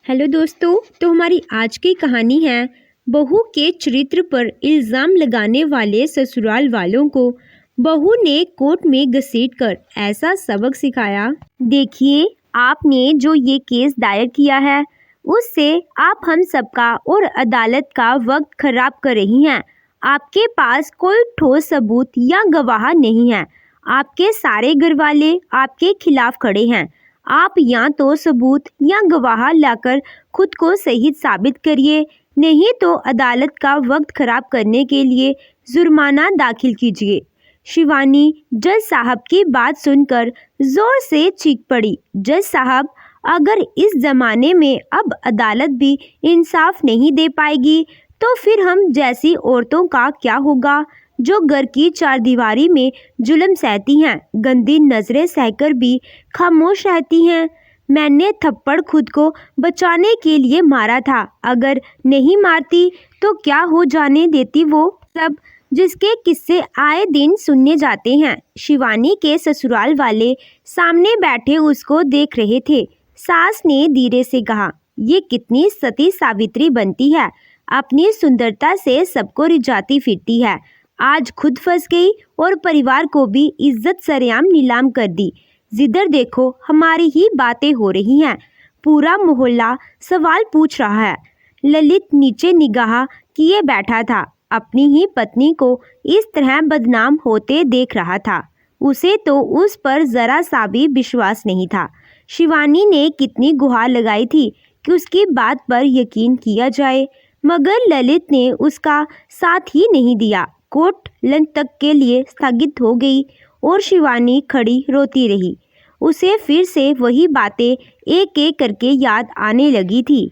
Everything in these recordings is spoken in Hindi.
हेलो दोस्तों। तो हमारी आज की कहानी है बहू के चरित्र पर इल्ज़ाम लगाने वाले ससुराल वालों को बहू ने कोर्ट में घसीटकर ऐसा सबक सिखाया। देखिए, आपने जो ये केस दायर किया है उससे आप हम सबका और अदालत का वक्त खराब कर रही हैं। आपके पास कोई ठोस सबूत या गवाह नहीं है। आपके सारे घरवाले आपके खिलाफ खड़े हैं। आप या तो सबूत या गवाह लाकर खुद को सही साबित करिए, नहीं तो अदालत का वक्त खराब करने के लिए जुर्माना दाखिल कीजिए। शिवानी जज साहब की बात सुनकर जोर से चीख पड़ी। जज साहब, अगर इस जमाने में अब अदालत भी इंसाफ नहीं दे पाएगी तो फिर हम जैसी औरतों का क्या होगा, जो घर की चारदीवारी में जुल्म सहती हैं, गंदी नजरें सहकर भी खामोश रहती हैं। मैंने थप्पड़ खुद को बचाने के लिए मारा था, अगर नहीं मारती तो क्या हो जाने देती वो सब जिसके किस्से आए दिन सुनने जाते हैं। शिवानी के ससुराल वाले सामने बैठे उसको देख रहे थे। सास ने धीरे से कहा, ये कितनी सती सावित्री बनती है, अपनी सुंदरता से सबको रिझाती फिरती है। आज खुद फंस गई और परिवार को भी इज्जत सरेआम नीलाम कर दी। जिधर देखो हमारी ही बातें हो रही हैं। पूरा मोहल्ला सवाल पूछ रहा है। ललित नीचे निगाह किए बैठा था, अपनी ही पत्नी को इस तरह बदनाम होते देख रहा था। उसे तो उस पर जरा सा भी विश्वास नहीं था। शिवानी ने कितनी गुहार लगाई थी कि उसकी बात पर यकीन किया जाए, मगर ललित ने उसका साथ ही नहीं दिया। कोर्ट लंच तक के लिए स्थगित हो गई और शिवानी खड़ी रोती रही। उसे फिर से वही बातें एक एक करके याद आने लगी थी।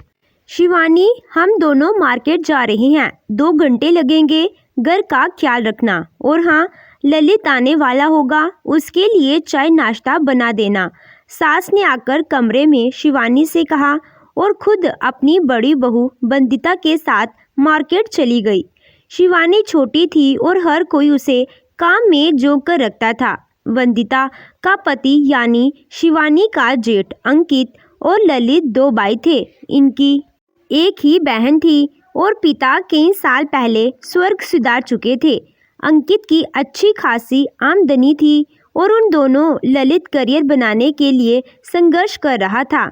शिवानी, हम दोनों मार्केट जा रहे हैं, 2 घंटे लगेंगे, घर का ख्याल रखना। और हाँ, ललित आने वाला होगा, उसके लिए चाय नाश्ता बना देना। सास ने आकर कमरे में शिवानी से कहा और खुद अपनी बड़ी बहू बंदिता के साथ मार्केट चली गई। शिवानी छोटी थी और हर कोई उसे काम में जोक कर रखता था। वंदिता का पति यानी शिवानी का जेठ अंकित और ललित 2 भाई थे। इनकी एक ही बहन थी और पिता कई साल पहले स्वर्ग सिधार चुके थे। अंकित की अच्छी खासी आमदनी थी और उन दोनों ललित करियर बनाने के लिए संघर्ष कर रहा था।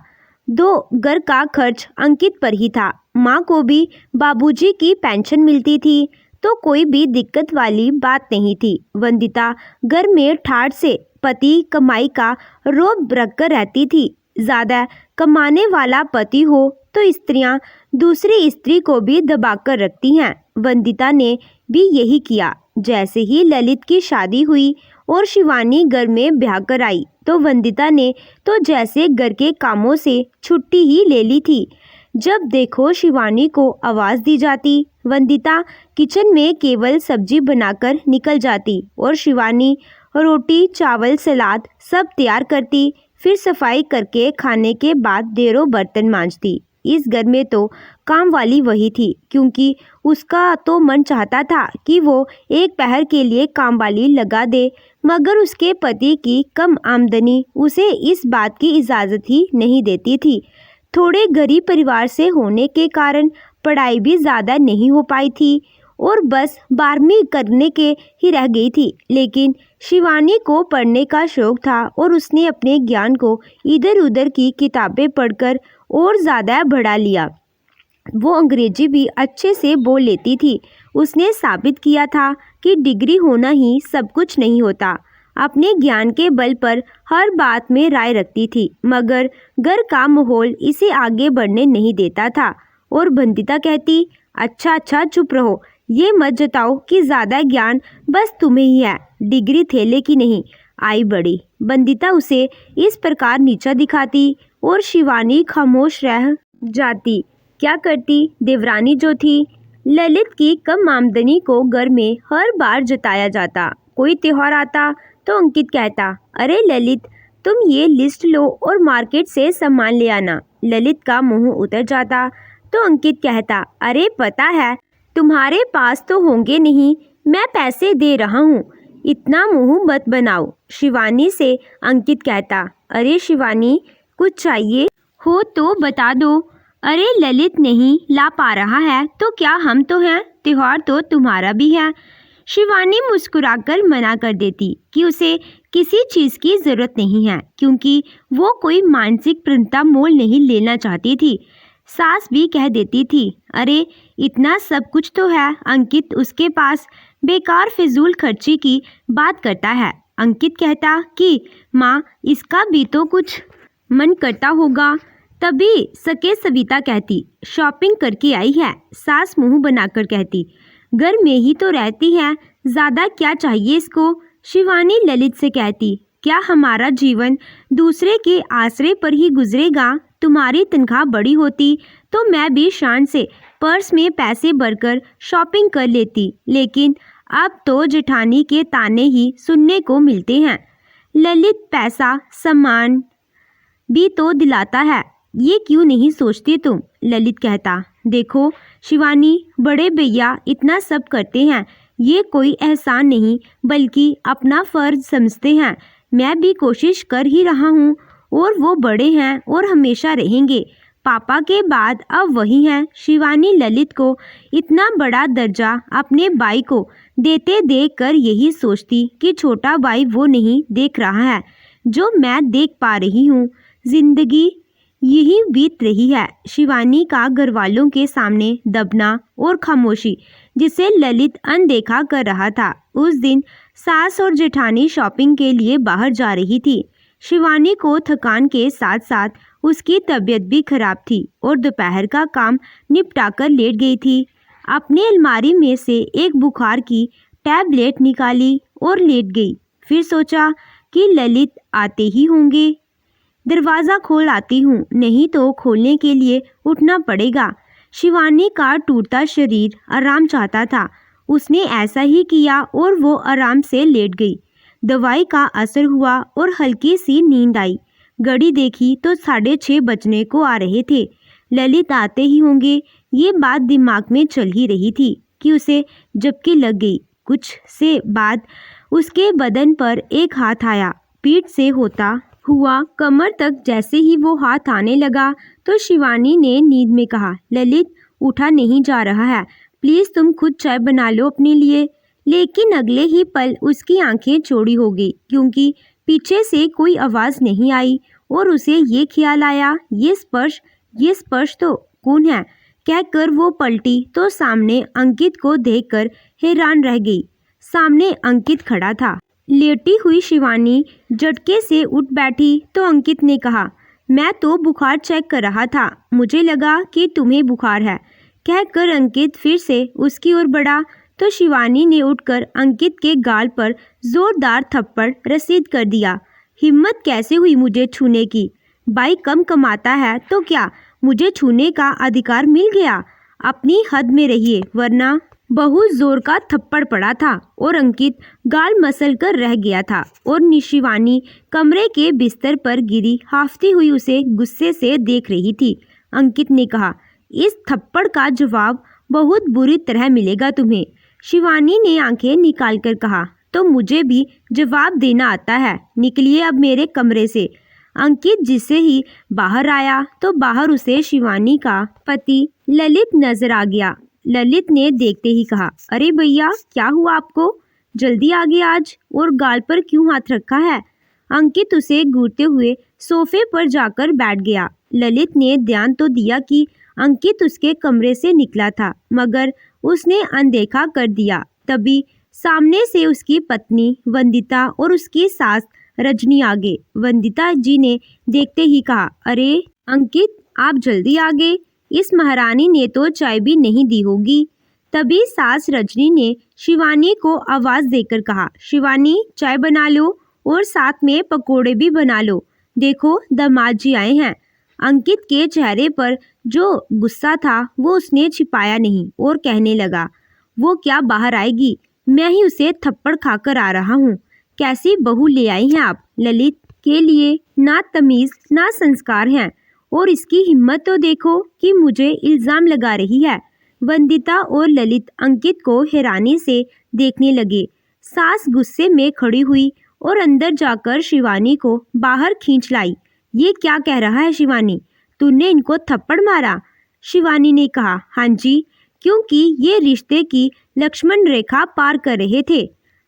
2 घर का खर्च अंकित पर ही था। माँ को भी बाबूजी की पेंशन मिलती थी, तो कोई भी दिक्कत वाली बात नहीं थी। वंदिता घर में ठाठ से पति कमाई का रोब रखकर रहती थी। ज़्यादा कमाने वाला पति हो तो स्त्रियां दूसरी स्त्री को भी दबाकर रखती हैं। वंदिता ने भी यही किया। जैसे ही ललित की शादी हुई और शिवानी घर में ब्याह कर आई तो वंदिता ने तो जैसे घर के कामों से छुट्टी ही ले ली थी। जब देखो शिवानी को आवाज़ दी जाती, वंदिता किचन में केवल सब्जी बनाकर निकल जाती और शिवानी रोटी चावल सलाद सब तैयार करती। फिर सफाई करके खाने के बाद देरों बर्तन मांजती। इस घर में तो काम वाली वही थी, क्योंकि उसका तो मन चाहता था कि वो एक पहर के लिए काम वाली लगा दे, मगर उसके पति की कम आमदनी उसे इस बात की इजाज़त ही नहीं देती थी। थोड़े गरीब परिवार से होने के कारण पढ़ाई भी ज़्यादा नहीं हो पाई थी और बस 12वीं करने के ही रह गई थी। लेकिन शिवानी को पढ़ने का शौक़ था और उसने अपने ज्ञान को इधर उधर की किताबें पढ़कर और ज़्यादा बढ़ा लिया। वो अंग्रेजी भी अच्छे से बोल लेती थी। उसने साबित किया था कि डिग्री होना ही सब कुछ नहीं होता। अपने ज्ञान के बल पर हर बात में राय रखती थी, मगर घर का माहौल इसे आगे बढ़ने नहीं देता था। और बंदिता कहती, अच्छा चुप रहो, ये मत जताओ कि ज़्यादा ज्ञान बस तुम्हें ही है, डिग्री थेले की नहीं आई बड़ी। बंदिता उसे इस प्रकार नीचा दिखाती और शिवानी खामोश रह जाती। क्या करती, देवरानी जो थी, ललित की कम आमदनी को घर में हर बार जताया जाता। कोई त्योहार आता तो अंकित कहता, अरे ललित, तुम ये लिस्ट लो और मार्केट से सामान ले आना। ललित का मुंह उतर जाता तो अंकित कहता, अरे पता है तुम्हारे पास तो होंगे नहीं, मैं पैसे दे रहा हूँ, इतना मुंह मत बनाओ। शिवानी से अंकित कहता, अरे शिवानी, कुछ चाहिए हो तो बता दो, अरे ललित नहीं ला पा रहा है तो क्या हम तो हैं, त्योहार तो तुम्हारा भी है। शिवानी मुस्कुराकर मना कर देती कि उसे किसी चीज़ की ज़रूरत नहीं है, क्योंकि वो कोई मानसिक प्रसन्नता मोल नहीं लेना चाहती थी। सास भी कह देती थी, अरे इतना सब कुछ तो है, अंकित उसके पास बेकार फिजूल खर्ची की बात करता है। अंकित कहता कि माँ इसका भी तो कुछ मन करता होगा। तभी सके सविता कहती, शॉपिंग करके आई है। सास मुंह बनाकर कहती, घर में ही तो रहती है, ज़्यादा क्या चाहिए इसको। शिवानी ललित से कहती, क्या हमारा जीवन दूसरे के आश्रय पर ही गुजरेगा। तुम्हारी तनख्वाह बड़ी होती तो मैं भी शान से पर्स में पैसे भरकर शॉपिंग कर लेती, लेकिन अब तो जेठानी के ताने ही सुनने को मिलते हैं। ललित पैसा सामान भी तो दिलाता है, ये क्यों नहीं सोचती तुम। ललित कहता, देखो शिवानी, बड़े भैया इतना सब करते हैं, ये कोई एहसान नहीं बल्कि अपना फ़र्ज समझते हैं। मैं भी कोशिश कर ही रहा हूँ और वो बड़े हैं और हमेशा रहेंगे। पापा के बाद अब वही हैं। शिवानी ललित को इतना बड़ा दर्जा अपने भाई को देते देख कर यही सोचती कि छोटा भाई वो नहीं देख रहा है जो मैं देख पा रही हूँ। जिंदगी यही बीत रही है। शिवानी का घर वालों के सामने दबना और खामोशी जिसे ललित अनदेखा कर रहा था। उस दिन सास और जेठानी शॉपिंग के लिए बाहर जा रही थी। शिवानी को थकान के साथ साथ उसकी तबीयत भी खराब थी और दोपहर का काम निपटाकर लेट गई थी। अपनी अलमारी में से एक बुखार की टैबलेट निकाली और लेट गई। फिर सोचा कि ललित आते ही होंगे, दरवाज़ा खोल आती हूँ, नहीं तो खोलने के लिए उठना पड़ेगा। शिवानी का टूटता शरीर आराम चाहता था। उसने ऐसा ही किया और वो आराम से लेट गई। दवाई का असर हुआ और हल्की सी नींद आई। घड़ी देखी तो 6:30 बजने को आ रहे थे। ललित आते ही होंगे, ये बात दिमाग में चल ही रही थी कि उसे झपकी लग गई। कुछ से बाद उसके बदन पर एक हाथ आया, पीठ से होता हुआ कमर तक। जैसे ही वो हाथ आने लगा तो शिवानी ने नींद में कहा, ललित उठा नहीं जा रहा है, प्लीज़ तुम खुद चाय बना लो अपने लिए। लेकिन अगले ही पल उसकी आंखें चौड़ी हो गई, क्योंकि पीछे से कोई आवाज़ नहीं आई और उसे ये ख्याल आया, ये स्पर्श तो कौन है। कहकर वो पलटी तो सामने अंकित को देखकर हैरान रह गई। सामने अंकित खड़ा था। लेटी हुई शिवानी झटके से उठ बैठी तो अंकित ने कहा, मैं तो बुखार चेक कर रहा था, मुझे लगा कि तुम्हें बुखार है। कहकर अंकित फिर से उसकी ओर बढ़ा तो शिवानी ने उठकर अंकित के गाल पर जोरदार थप्पड़ रसीद कर दिया। हिम्मत कैसे हुई मुझे छूने की। भाई कम कमाता है तो क्या मुझे छूने का अधिकार मिल गया। अपनी हद में रहिए वरना। बहुत जोर का थप्पड़ पड़ा था और अंकित गाल मसल कर रह गया था और शिवानी कमरे के बिस्तर पर गिरी हाफती हुई उसे गुस्से से देख रही थी। अंकित ने कहा, इस थप्पड़ का जवाब बहुत बुरी तरह मिलेगा तुम्हें। शिवानी ने आंखें निकालकर कहा, तो मुझे भी जवाब देना आता है, निकलिए अब मेरे कमरे से। अंकित जिससे ही बाहर आया तो बाहर उसे शिवानी का पति ललित नजर आ गया। ललित ने देखते ही कहा, अरे भैया क्या हुआ आपको, जल्दी आ गए आज, और गाल पर क्यों हाथ रखा है। अंकित उसे घूरते हुए सोफे पर जाकर बैठ गया। ललित ने ध्यान तो दिया कि अंकित उसके कमरे से निकला था, मगर उसने अनदेखा कर दिया। तभी सामने से उसकी पत्नी वंदिता और उसकी सास रजनी आ गए। वंदिता जी ने देखते ही कहा, अरे अंकित आप जल्दी आ गए, इस महारानी ने तो चाय भी नहीं दी होगी। तभी सास रजनी ने शिवानी को आवाज़ देकर कहा, शिवानी चाय बना लो और साथ में पकोड़े भी बना लो, देखो दामाद जी आए हैं। अंकित के चेहरे पर जो गुस्सा था वो उसने छिपाया नहीं और कहने लगा, वो क्या बाहर आएगी, मैं ही उसे थप्पड़ खाकर आ रहा हूँ। कैसी बहू ले आई हैं आप। ललित के लिए ना तमीज़ ना संस्कार हैं, और इसकी हिम्मत तो देखो कि मुझे इल्ज़ाम लगा रही है। वंदिता और ललित अंकित को हैरानी से देखने लगे। सास गुस्से में खड़ी हुई और अंदर जाकर शिवानी को बाहर खींच लाई। ये क्या कह रहा है शिवानी, तूने इनको थप्पड़ मारा। शिवानी ने कहा, हाँ जी, क्योंकि ये रिश्ते की लक्ष्मण रेखा पार कर रहे थे।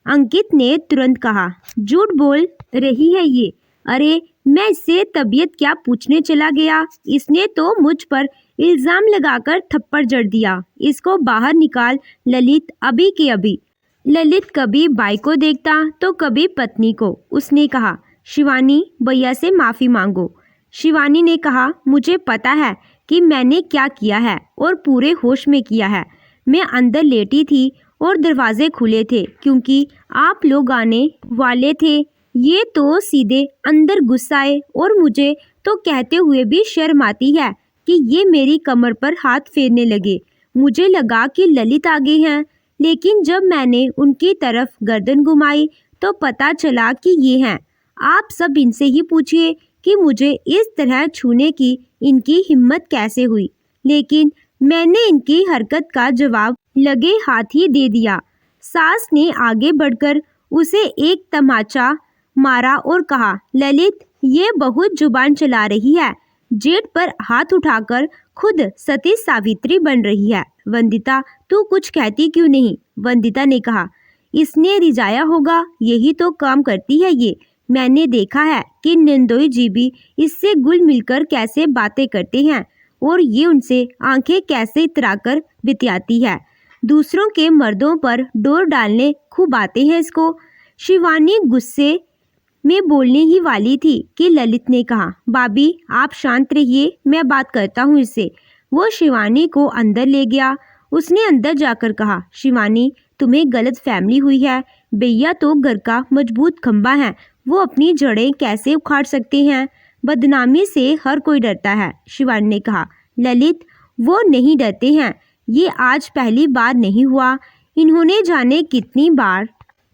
अंकित ने तुरंत कहा, झूठ बोल रही है ये। अरे मैं इससे तबीयत क्या पूछने चला गया, इसने तो मुझ पर इल्जाम लगाकर थप्पड़ जड़ दिया। इसको बाहर निकाल ललित, अभी के अभी। ललित कभी बाई को देखता तो कभी पत्नी को। उसने कहा, शिवानी, भैया से माफ़ी मांगो। शिवानी ने कहा, मुझे पता है कि मैंने क्या किया है और पूरे होश में किया है। मैं अंदर लेटी थी और दरवाजे खुले थे क्योंकि आप लोग आने वाले थे। ये तो सीधे अंदर घुस आए और मुझे तो कहते हुए भी शर्म आती है कि ये मेरी कमर पर हाथ फेरने लगे। मुझे लगा कि ललित आ गए हैं, लेकिन जब मैंने उनकी तरफ गर्दन घुमाई तो पता चला कि ये हैं। आप सब इनसे ही पूछिए कि मुझे इस तरह छूने की इनकी हिम्मत कैसे हुई। लेकिन मैंने इनकी हरकत का जवाब लगे हाथ ही दे दिया। सास ने आगे बढ़कर उसे एक तमाचा मारा और कहा, ललित, ये बहुत जुबान चला रही है। जेठ पर हाथ उठाकर खुद सती सावित्री बन रही है। वंदिता, तू कुछ कहती क्यों नहीं? वंदिता ने कहा, इसने रिझाया होगा, यही तो काम करती है ये। मैंने देखा है कि नंदोई जी भी इससे घुल मिलकर कैसे बातें करते हैं और ये उनसे आंखें कैसे इतराकर बिताती है। दूसरों के मर्दों पर डोर डालने खूब आते हैं इसको। शिवानी गुस्से में बोलने ही वाली थी कि ललित ने कहा, भाभी आप शांत रहिए, मैं बात करता हूँ इससे। वो शिवानी को अंदर ले गया। उसने अंदर जाकर कहा, शिवानी, तुम्हें गलत फहमी हुई है। भैया तो घर का मजबूत खंभा है, वो अपनी जड़ें कैसे उखाड़ सकते हैं? बदनामी से हर कोई डरता है। शिवानी ने कहा, ललित, वो नहीं डरते हैं। ये आज पहली बार नहीं हुआ। इन्होंने जाने कितनी बार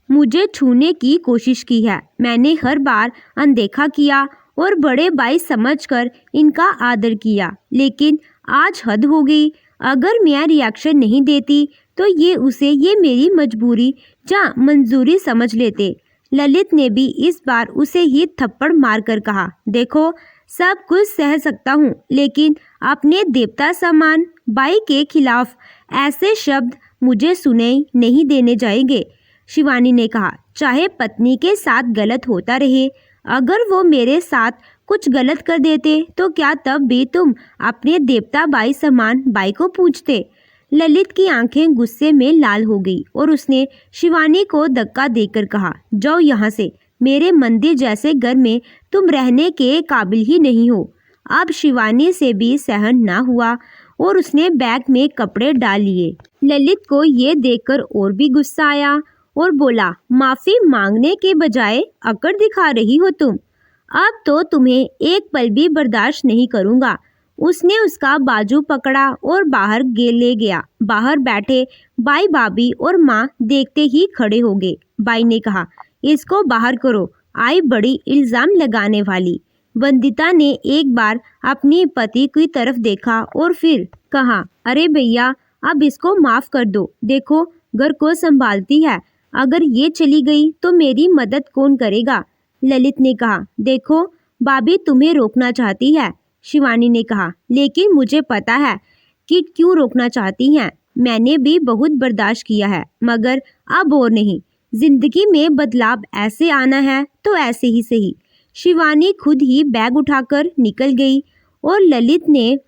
मुझे छूने की कोशिश की है। मैंने हर बार अनदेखा किया और बड़े भाई समझकर इनका आदर किया, लेकिन आज हद हो गई। अगर मैं रिएक्शन नहीं देती तो ये मेरी मजबूरी या मंजूरी समझ लेते। ललित ने भी इस बार उसे ही थप्पड़ मारकर कहा, देखो, सब कुछ सह सकता हूँ, लेकिन अपने देवता समान भाई के खिलाफ ऐसे शब्द मुझे सुने नहीं देने जाएंगे। शिवानी ने कहा, चाहे पत्नी के साथ गलत होता रहे, अगर वो मेरे साथ कुछ गलत कर देते तो क्या तब भी तुम अपने देवता भाई समान भाई को पूछते? ललित की आंखें गुस्से में लाल हो गई और उसने शिवानी को धक्का देकर कहा, जाओ यहाँ से। मेरे मंदिर जैसे घर में तुम रहने के काबिल ही नहीं हो। अब शिवानी से भी सहन ना हुआ और उसने बैग में कपड़े डाल लिए। ललित को ये देखकर और भी गुस्सा आया और बोला, माफी मांगने के बजाय अकड़ दिखा रही हो तुम। अब तो तुम्हें एक पल भी बर्दाश्त नहीं करूँगा। उसने उसका बाजू पकड़ा और बाहर ले गया। बाहर बैठे बाई, भाभी और माँ देखते ही खड़े हो गए। बाई ने कहा, इसको बाहर करो, आई बड़ी इल्ज़ाम लगाने वाली। वंदिता ने एक बार अपनी पति की तरफ देखा और फिर कहा, अरे भैया, अब इसको माफ़ कर दो। देखो, घर को संभालती है, अगर ये चली गई तो मेरी मदद कौन करेगा? ललित ने कहा, देखो, भाभी तुम्हें रोकना चाहती है। शिवानी ने कहा, लेकिन मुझे पता है कि क्यों रोकना चाहती हैं। मैंने भी बहुत बर्दाश्त किया है, मगर अब और नहीं। जिंदगी में बदलाव ऐसे आना है तो ऐसे ही सही। शिवानी खुद ही बैग उठाकर निकल गई और ललित ने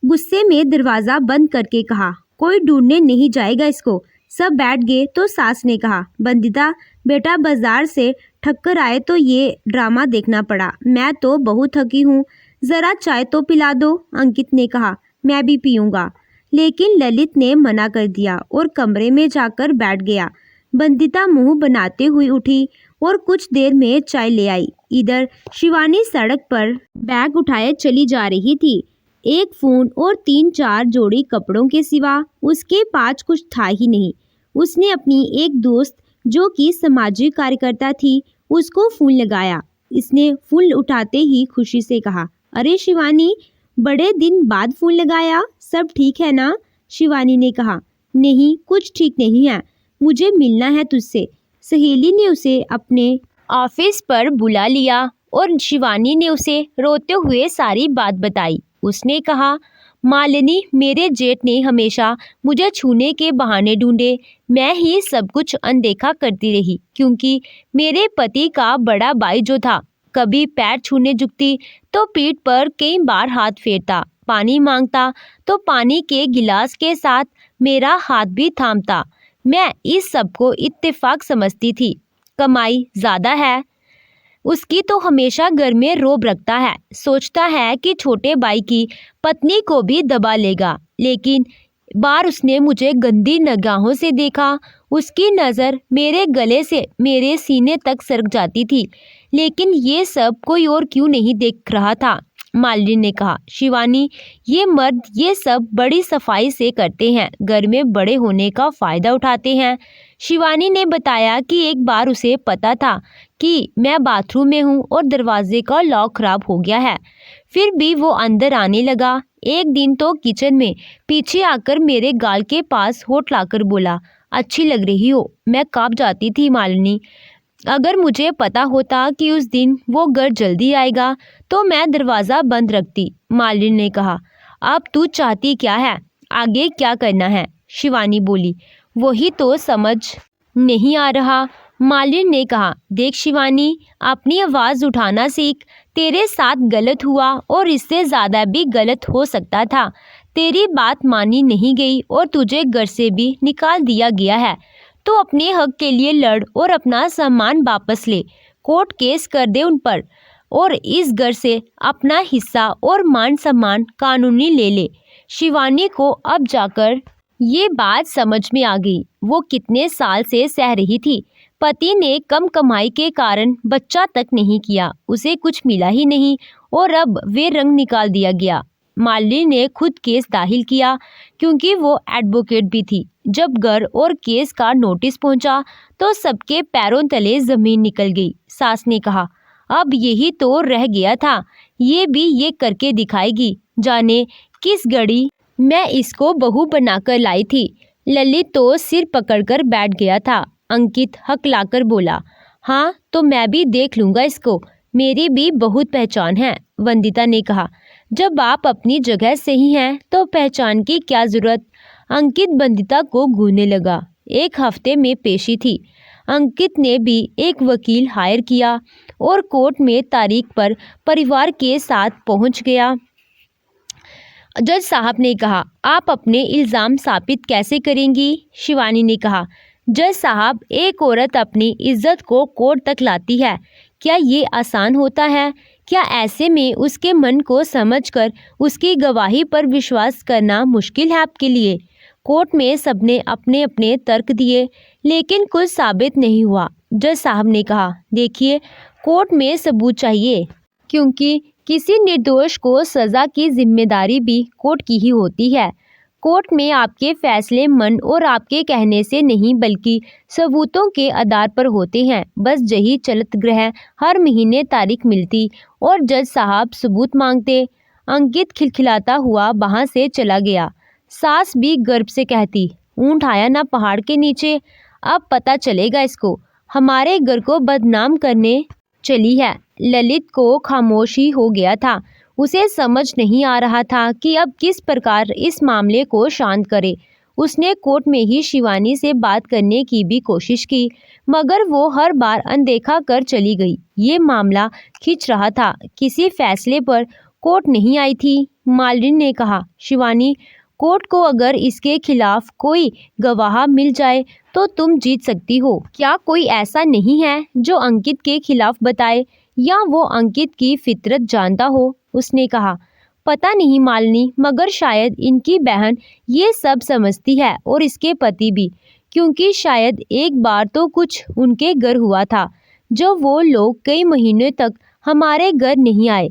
गुस्से में दरवाज़ा बंद करके कहा, कोई ढूंढने नहीं जाएगा इसको। सब बैठ गए तो सास ने कहा, वंदिता बेटा, बाजार से ठक्कर आए तो ये ड्रामा देखना पड़ा। मैं तो बहुत थकी हूँ, ज़रा चाय तो पिला दो। अंकित ने कहा, मैं भी पीऊँगा, लेकिन ललित ने मना कर दिया और कमरे में जाकर बैठ गया। वंदिता मुंह बनाते हुए उठी और कुछ देर में चाय ले आई। इधर शिवानी सड़क पर बैग उठाए चली जा रही थी। एक फ़ोन और 3-4 जोड़ी कपड़ों के सिवा उसके पास कुछ था ही नहीं। उसने अपनी एक दोस्त जो कि सामाजिक कार्यकर्ता थी, उसको फ़ोन लगाया। इसने फ़ोन उठाते ही खुशी से कहा, अरे शिवानी, बड़े दिन बाद फ़ोन लगाया, सब ठीक है ना? शिवानी ने कहा, नहीं, कुछ ठीक नहीं है, मुझे मिलना है तुझसे। सहेली ने उसे अपने ऑफिस पर बुला लिया और शिवानी ने उसे रोते हुए सारी बात बताई। उसने कहा, मालिनी, मेरे जेठ ने हमेशा मुझे छूने के बहाने ढूंढे। मैं ही सब कुछ अनदेखा करती रही, क्योंकि मेरे पति का बड़ा भाई जो था, कभी पैर छूने झुकती तो पीठ पर कई बार हाथ फेरता, पानी मांगता तो पानी के गिलास के साथ मेरा हाथ भी थामता। मैं इस सब को इत्तेफाक समझती थी। कमाई ज्यादा है उसकी तो हमेशा घर में रोब रखता है, सोचता है कि छोटे भाई की पत्नी को भी दबा लेगा। लेकिन बार उसने मुझे गंदी निगाहों से देखा। उसकी नज़र मेरे गले से मेरे सीने तक सरक जाती थी। लेकिन ये सब कोई और क्यों नहीं देख रहा था? मालिनी ने कहा, शिवानी, ये मर्द ये सब बड़ी सफाई से करते हैं, घर में बड़े होने का फ़ायदा उठाते हैं। शिवानी ने बताया कि एक बार उसे पता था कि मैं बाथरूम में हूँ और दरवाजे का लॉक खराब हो गया है, फिर भी वो अंदर आने लगा। एक दिन तो किचन में पीछे आकर मेरे गाल के पास होठ लाकर बोला, अच्छी लग रही हो। मैं कांप जाती थी मालिनी। अगर मुझे पता होता कि उस दिन वो घर जल्दी आएगा तो मैं दरवाज़ा बंद रखती। मालिनी ने कहा, अब तू चाहती क्या है? आगे क्या करना है? शिवानी बोली, वही तो समझ नहीं आ रहा। मालिनी ने कहा, देख शिवानी, अपनी आवाज़ उठाना सीख। तेरे साथ गलत हुआ और इससे ज़्यादा भी गलत हो सकता था। तेरी बात मानी नहीं गई और तुझे घर से भी निकाल दिया गया है। तो अपने हक के लिए लड़ और अपना सम्मान वापस ले। कोर्ट केस कर दे उन पर और इस घर से अपना हिस्सा और मान सम्मान कानूनी ले ले। शिवानी को अब जाकर ये बात समझ में आ गई। वो कितने साल से सह रही थी। पति ने कम कमाई के कारण बच्चा तक नहीं किया, उसे कुछ मिला ही नहीं और अब वे रंग निकाल दिया गया। मालिनी ने खुद केस दाखिल किया क्योंकि वो एडवोकेट भी थी। जब घर और केस का नोटिस पहुंचा तो सबके पैरों तले जमीन निकल गई। सास ने कहा, अब यही तो रह गया था, ये भी ये करके दिखाएगी। जाने किस घड़ी मैं इसको बहू बनाकर लाई थी। ललित तो सिर पकड़कर बैठ गया था। अंकित हकलाकर बोला, हाँ तो मैं भी देख लूँगा इसको, मेरी भी बहुत पहचान है। वंदिता ने कहा, जब आप अपनी जगह सही हैं तो पहचान की क्या जरूरत? अंकित वंदिता को घूरने लगा। एक हफ्ते में पेशी थी। अंकित ने भी एक वकील हायर किया और कोर्ट में तारीख पर परिवार के साथ पहुंच गया। जज साहब ने कहा, आप अपने इल्ज़ाम साबित कैसे करेंगी? शिवानी ने कहा, जज साहब, एक औरत अपनी इज्जत को कोर्ट तक लाती है, क्या ये आसान होता है? क्या ऐसे में उसके मन को समझकर उसकी गवाही पर विश्वास करना मुश्किल है आपके लिए? कोर्ट में सबने अपने अपने तर्क दिए, लेकिन कुछ साबित नहीं हुआ। जज साहब ने कहा, देखिए, कोर्ट में सबूत चाहिए, क्योंकि किसी निर्दोष को सज़ा की जिम्मेदारी भी कोर्ट की ही होती है। कोर्ट में आपके फैसले मन और आपके कहने से नहीं बल्कि सबूतों के आधार पर होते हैं। बस यही चलत ग्रह हर महीने तारीख मिलती और जज साहब सबूत मांगते। अंकित खिलखिलाता हुआ वहाँ से चला गया। सास भी गर्व से कहती, ऊँट आया ना पहाड़ के नीचे, अब पता चलेगा इसको, हमारे घर को बदनाम करने चली है। ललित को खामोशी हो गया था। उसे समझ नहीं आ रहा था कि अब किस प्रकार इस मामले को शांत करे। उसने कोर्ट में ही शिवानी से बात करने की भी कोशिश की, मगर वो हर बार अनदेखा कर चली गई। ये मामला खिंच रहा था, किसी फैसले पर कोर्ट नहीं आई थी। मालिनी ने कहा, शिवानी, कोर्ट को अगर इसके खिलाफ कोई गवाह मिल जाए तो तुम जीत सकती हो। क्या कोई ऐसा नहीं है जो अंकित के खिलाफ बताए, या वो अंकित की फितरत जानता हो? उसने कहा, पता नहीं मालिनी, मगर शायद इनकी बहन ये सब समझती है और इसके पति भी, क्योंकि शायद एक बार तो कुछ उनके घर हुआ था जब वो लोग कई महीनों तक हमारे घर नहीं आए।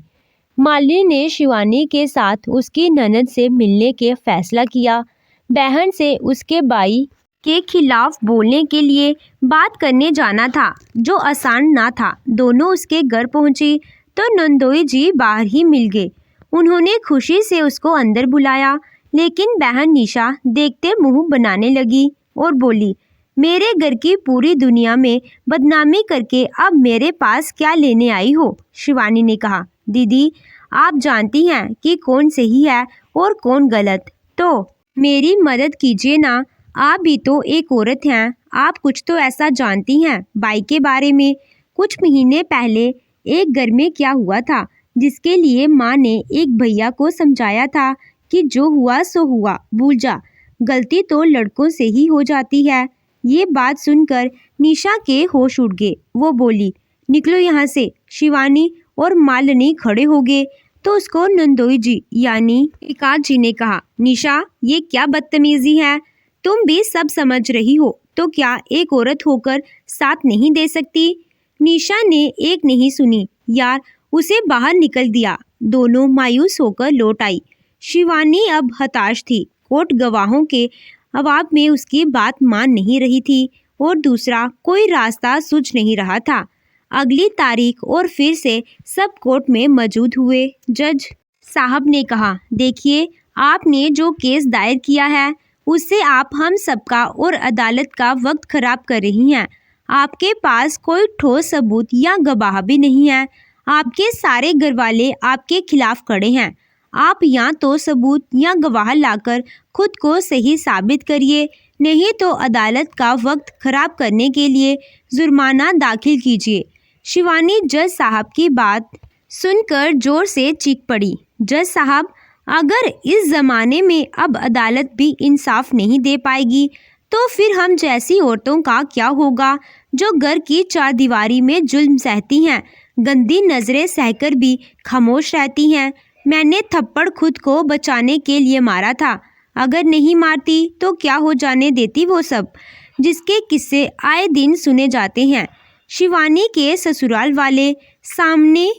मालिनी ने शिवानी के साथ उसकी ननद से मिलने के फैसला किया। बहन से उसके भाई के खिलाफ बोलने के लिए बात करने जाना था, जो आसान ना था। दोनों उसके घर पहुंची तो नंदोई जी बाहर ही मिल गए। उन्होंने खुशी से उसको अंदर बुलाया, लेकिन बहन निशा देखते मुंह बनाने लगी और बोली, मेरे घर की पूरी दुनिया में बदनामी करके अब मेरे पास क्या लेने आई हो? शिवानी ने कहा, दीदी, आप जानती हैं कि कौन सही है और कौन गलत। तो मेरी मदद कीजिए ना, आप भी तो एक औरत हैं, आप कुछ तो ऐसा जानती हैं बाई के बारे में। कुछ महीने पहले एक घर में क्या हुआ था, जिसके लिए माँ ने एक भैया को समझाया था कि जो हुआ सो हुआ, भूल जा, गलती तो लड़कों से ही हो जाती है। ये बात सुनकर निशा के होश उड़ गए। वो बोली, निकलो यहाँ से। शिवानी और मालिनी खड़े हो गए तो उसको नंदोई जी यानी विकास जी ने कहा, निशा, ये क्या बदतमीजी है, तुम भी सब समझ रही हो तो क्या एक औरत होकर साथ नहीं दे सकती। निशा ने एक नहीं सुनी, यार, उसे बाहर निकल दिया। दोनों मायूस होकर लौट आई। शिवानी अब हताश थी। कोर्ट गवाहों के अभाव में उसकी बात मान नहीं रही थी और दूसरा कोई रास्ता सूझ नहीं रहा था। अगली तारीख और फिर से सब कोर्ट में मौजूद हुए। जज साहब ने कहा, देखिए, आपने जो केस दायर किया है उससे आप हम सबका और अदालत का वक्त खराब कर रही हैं। आपके पास कोई ठोस सबूत या गवाह भी नहीं है। आपके सारे घरवाले आपके खिलाफ खड़े हैं। आप या तो सबूत या गवाह लाकर खुद को सही साबित करिए, नहीं तो अदालत का वक्त खराब करने के लिए जुर्माना दाखिल कीजिए। शिवानी जज साहब की बात सुनकर जोर से चीख पड़ी, जज साहब, अगर इस ज़माने में अब अदालत भी इंसाफ नहीं दे पाएगी तो फिर हम जैसी औरतों का क्या होगा, जो घर की चारदीवारी में जुल्म सहती हैं, गंदी नज़रें सहकर भी खामोश रहती हैं। मैंने थप्पड़ खुद को बचाने के लिए मारा था, अगर नहीं मारती तो क्या हो जाने देती वो सब, जिसके किस्से आए दिन सुने जाते हैं। शिवानी के ससुराल वाले सामने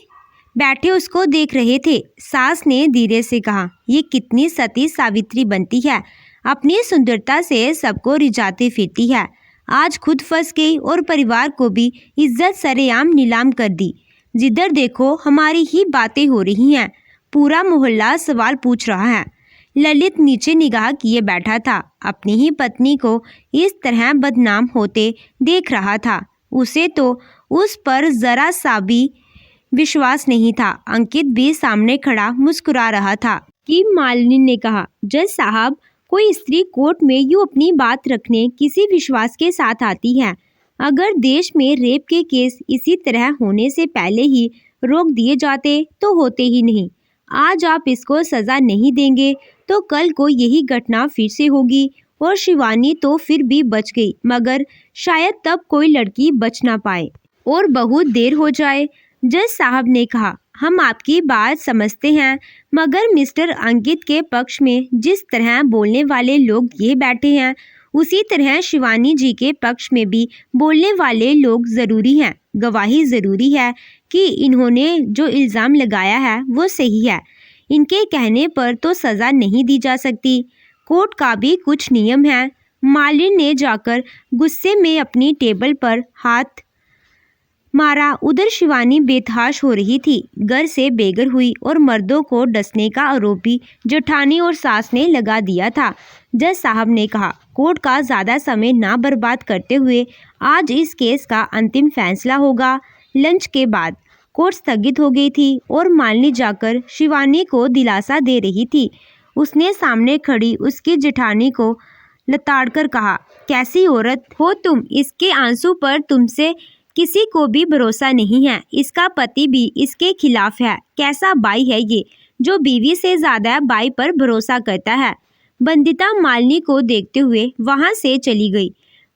बैठे उसको देख रहे थे। सास ने धीरे से कहा, ये कितनी सती सावित्री बनती है, अपनी सुंदरता से सबको रिझाती फिरती है। आज खुद फंस गई और परिवार को भी इज्जत सरेआम नीलाम कर दी। जिधर देखो हमारी ही बातें हो रही हैं, पूरा मोहल्ला सवाल पूछ रहा है। ललित नीचे निगाह किए बैठा था, अपनी ही पत्नी को इस तरह बदनाम होते देख रहा था। उसे तो उस पर जरा सा भी विश्वास नहीं था। अंकित भी सामने खड़ा मुस्कुरा रहा था कि मालिनी ने कहा, जज साहब, कोई स्त्री कोर्ट में यूँ अपनी बात रखने किसी विश्वास के साथ आती है। अगर देश में रेप के केस इसी तरह होने से पहले ही रोक दिए जाते तो होते ही नहीं। आज आप इसको सज़ा नहीं देंगे तो कल को यही घटना फिर से होगी और शिवानी तो फिर भी बच गई, मगर शायद तब कोई लड़की बच ना पाए और बहुत देर हो जाए। जज साहब ने कहा, हम आपकी बात समझते हैं, मगर मिस्टर अंकित के पक्ष में जिस तरह बोलने वाले लोग ये बैठे हैं, उसी तरह शिवानी जी के पक्ष में भी बोलने वाले लोग ज़रूरी हैं। गवाही ज़रूरी है कि इन्होंने जो इल्ज़ाम लगाया है वो सही है। इनके कहने पर तो सज़ा नहीं दी जा सकती। कोर्ट का भी कुछ नियम है। मालिनी ने जाकर गुस्से में अपनी टेबल पर हाथ मारा। उधर शिवानी बेतहाश हो रही थी। घर से बेघर हुई और मर्दों को डसने का आरोप भी जेठानी और सास ने लगा दिया था। जज साहब ने कहा, कोर्ट का ज़्यादा समय ना बर्बाद करते हुए आज इस केस का अंतिम फैसला होगा। लंच के बाद कोर्ट स्थगित हो गई थी और मालिनी जाकर शिवानी को दिलासा दे रही थी। उसने सामने खड़ी उसकी जेठानी को लताड़कर कहा, कैसी औरत हो तुम, इसके आंसू पर तुमसे किसी को भी भरोसा नहीं है। इसका पति भी इसके खिलाफ है। कैसा बाई है ये, जो बीवी से ज़्यादा बाई पर भरोसा करता है। बंदिता मालिनी को देखते हुए वहाँ से चली गई।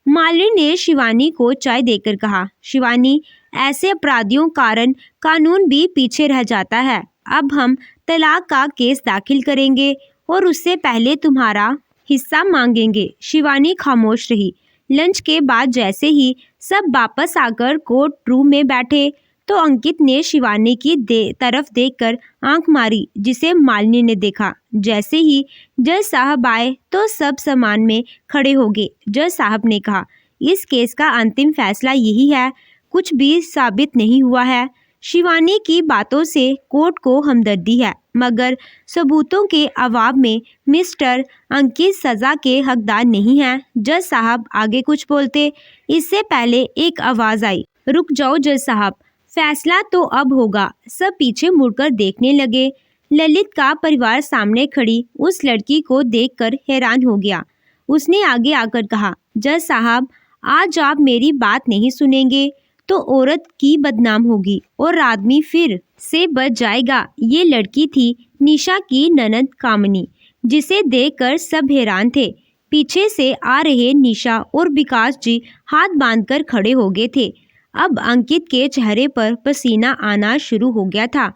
मालिनी ने शिवानी को चाय देकर कहा, शिवानी, ऐसे अपराधियों कारण कानून भी पीछे रह जाता है। अब हम तलाक का केस दाखिल करेंगे और उससे पहले तुम्हारा हिस्सा मांगेंगे। शिवानी खामोश रही। लंच के बाद जैसे ही सब वापस आकर कोर्ट रूम में बैठे तो अंकित ने शिवानी की तरफ देखकर आंख मारी, जिसे मालिनी ने देखा। जैसे ही जज साहब आए तो सब सम्मान में खड़े हो गए। जज साहब ने कहा, इस केस का अंतिम फैसला यही है, कुछ भी साबित नहीं हुआ है। शिवानी की बातों से कोर्ट को हमदर्दी है, मगर सबूतों के अभाव में मिस्टर अंकित सज़ा के हकदार नहीं हैं। जज साहब आगे कुछ बोलते, इससे पहले एक आवाज़ आई, रुक जाओ जज साहब, फैसला तो अब होगा। सब पीछे मुड़कर देखने लगे। ललित का परिवार सामने खड़ी उस लड़की को देखकर हैरान हो गया। उसने आगे आकर कहा, जज साहब, आज आप मेरी बात नहीं सुनेंगे तो औरत की बदनाम होगी और आदमी फिर से बच जाएगा। ये लड़की थी निशा की ननद कामनी, जिसे देखकर सब हैरान थे। पीछे से आ रहे निशा और विकास जी हाथ बांधकर खड़े हो गए थे। अब अंकित के चेहरे पर पसीना आना शुरू हो गया था।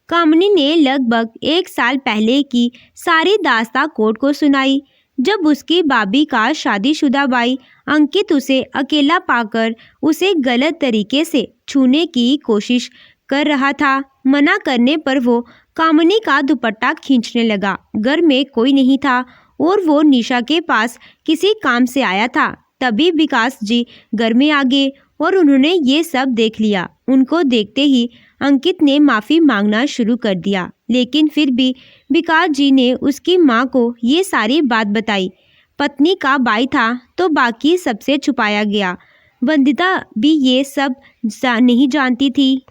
कामनी ने लगभग 1 साल पहले की सारी दास्तां कोर्ट को सुनाई। जब उसकी भाभी का शादीशुदा भाई अंकित उसे अकेला पाकर उसे गलत तरीके से छूने की कोशिश कर रहा था। मना करने पर वो कामनी का दुपट्टा खींचने लगा। घर में कोई नहीं था और वो निशा के पास किसी काम से आया था। तभी विकास जी घर में आ गए और उन्होंने ये सब देख लिया। उनको देखते ही अंकित ने माफ़ी मांगना शुरू कर दिया, लेकिन फिर भी विकास जी ने उसकी माँ को ये सारी बात बताई। पत्नी का भाई था तो बाकी सबसे छुपाया गया। वंदिता भी ये सब नहीं जानती थी।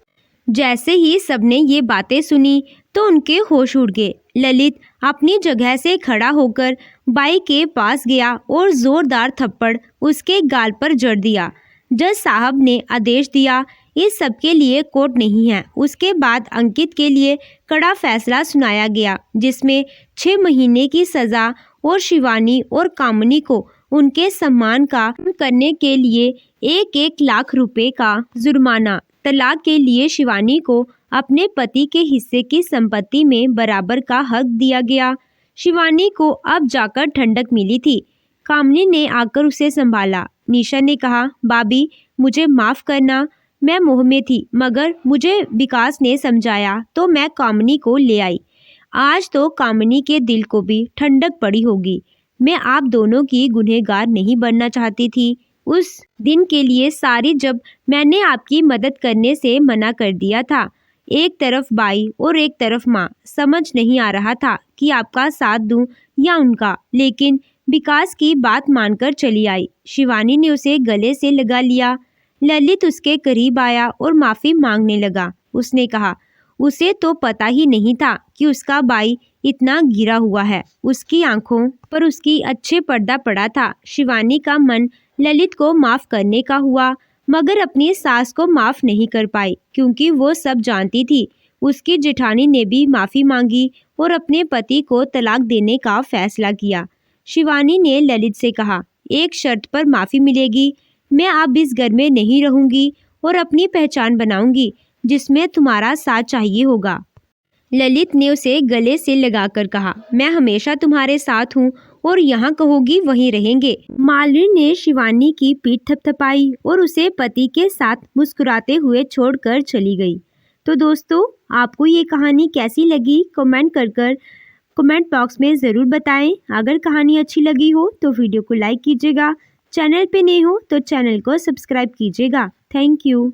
जैसे ही सबने ये बातें सुनी तो उनके होश उड़ गए। ललित अपनी जगह से खड़ा होकर बाई के पास गया और जोरदार थप्पड़ उसके गाल पर जड़ दिया। जज साहब ने आदेश दिया, इस सब के लिए कोर्ट नहीं है। उसके बाद अंकित के लिए कड़ा फैसला सुनाया गया, जिसमें 6 महीने की सज़ा और शिवानी और कामनी को उनके सम्मान का करने के लिए 1-1 लाख रुपए का जुर्माना। तलाक के लिए शिवानी को अपने पति के हिस्से की संपत्ति में बराबर का हक दिया गया। शिवानी को अब जाकर ठंडक मिली थी। कामनी ने आकर उसे संभाला। निशा ने कहा, भाभी, मुझे माफ़ करना, मैं मोह में थी, मगर मुझे विकास ने समझाया तो मैं कामनी को ले आई। आज तो कामनी के दिल को भी ठंडक पड़ी होगी। मैं आप दोनों की गुनहगार नहीं बनना चाहती थी। उस दिन के लिए सारी जब मैंने आपकी मदद करने से मना कर दिया था। एक तरफ बाई और एक तरफ माँ, समझ नहीं आ रहा था कि आपका साथ दूं या उनका, लेकिन विकास की बात मानकर चली आई। शिवानी ने उसे गले से लगा लिया। ललित उसके करीब आया और माफ़ी मांगने लगा। उसने कहा, उसे तो पता ही नहीं था कि उसका भाई इतना गिरा हुआ है। उसकी आंखों पर उसकी अच्छे पर्दा पड़ा था। शिवानी का मन ललित को माफ़ करने का हुआ, मगर अपनी सास को माफ़ नहीं कर पाई, क्योंकि वो सब जानती थी। उसकी जेठानी ने भी माफ़ी मांगी और अपने पति को तलाक देने का फैसला किया। शिवानी ने ललित से कहा, एक शर्त पर माफ़ी मिलेगी। मैं अब इस घर में नहीं रहूंगी और अपनी पहचान बनाऊंगी, जिसमें तुम्हारा साथ चाहिए होगा। ललित ने उसे गले से लगाकर कहा, मैं हमेशा तुम्हारे साथ हूँ और यहाँ कहोगी वहीं रहेंगे। मालिनी ने शिवानी की पीठ थपथपाई और उसे पति के साथ मुस्कुराते हुए छोड़कर चली गई। तो दोस्तों, आपको ये कहानी कैसी लगी कमेंट बॉक्स में ज़रूर बताएं। अगर कहानी अच्छी लगी हो तो वीडियो को लाइक कीजिएगा। चैनल पे नए हो तो चैनल को सब्सक्राइब कीजिएगा। Thank you.